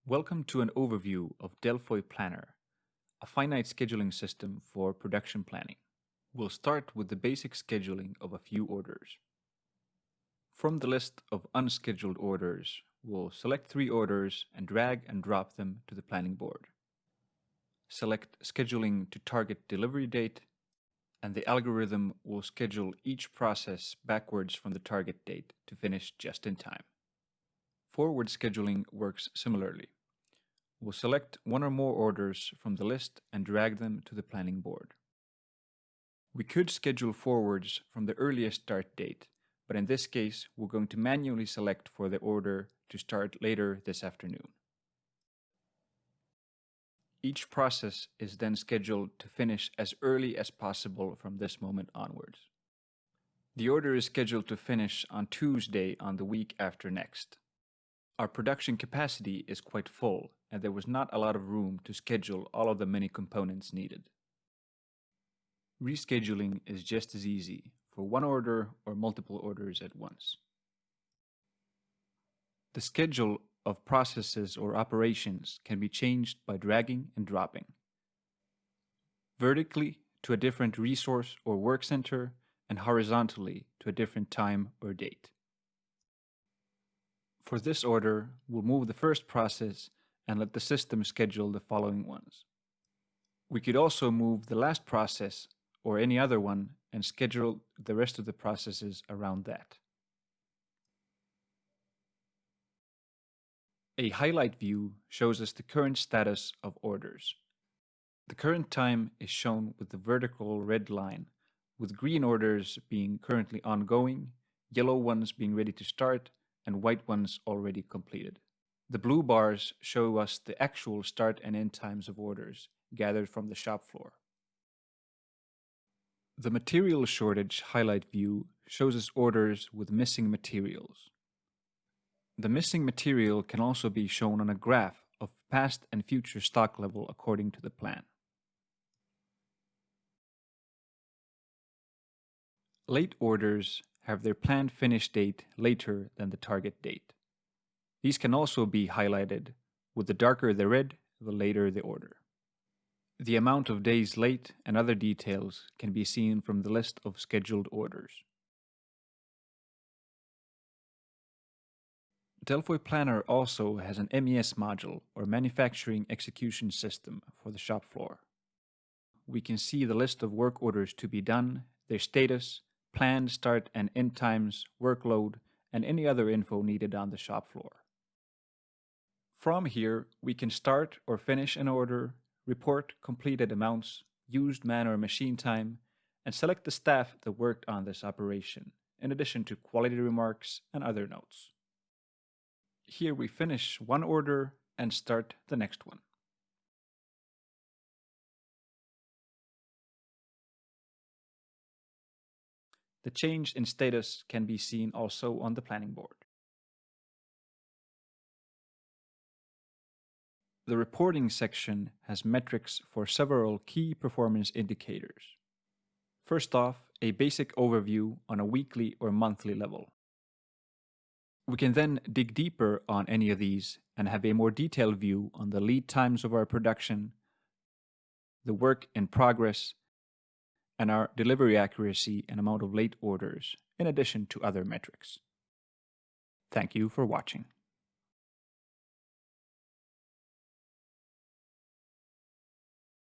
Welcome to an overview of Delfoi Planner, a finite scheduling system for production planning. We'll start with the basic scheduling of a few orders. From the list of unscheduled orders, we'll select 3 orders and drag and drop them to the planning board. Select Scheduling to target delivery date, and the algorithm will schedule each process backwards from the target date to finish just in time. Forward scheduling works similarly. We'll select 1 or more orders from the list and drag them to the planning board. We could schedule forwards from the earliest start date, but in this case, we're going to manually select for the order to start later this afternoon. Each process is then scheduled to finish as early as possible from this moment onwards. The order is scheduled to finish on Tuesday on the week after next. Our production capacity is quite full, and there was not a lot of room to schedule all of the many components needed. Rescheduling is just as easy for 1 order or multiple orders at once. The schedule of processes or operations can be changed by dragging and dropping. Vertically to a different resource or work center, and horizontally to a different time or date. For this order, we'll move the first process and let the system schedule the following ones. We could also move the last process or any other one and schedule the rest of the processes around that. A highlight view shows us the current status of orders. The current time is shown with the vertical red line, with green orders being currently ongoing, yellow ones being ready to start, and white ones already completed. The blue bars show us the actual start and end times of orders gathered from the shop floor. The material shortage highlight view shows us orders with missing materials. The missing material can also be shown on a graph of past and future stock level according to the plan. Late orders have their planned finish date later than the target date. These can also be highlighted, with the darker the red, the later the order. The amount of days late and other details can be seen from the list of scheduled orders. Delfoi Planner also has an MES module, or Manufacturing Execution System, for the shop floor. We can see the list of work orders to be done, their status, planned start and end times, workload, and any other info needed on the shop floor. From here, we can start or finish an order, report completed amounts, used man or machine time, and select the staff that worked on this operation, in addition to quality remarks and other notes. Here we finish one order and start the next one. The change in status can be seen also on the planning board. The reporting section has metrics for several key performance indicators. First off, a basic overview on a weekly or monthly level. We can then dig deeper on any of these and have a more detailed view on the lead times of our production, the work in progress, and our delivery accuracy and amount of late orders, in addition to other metrics. Thank you for watching.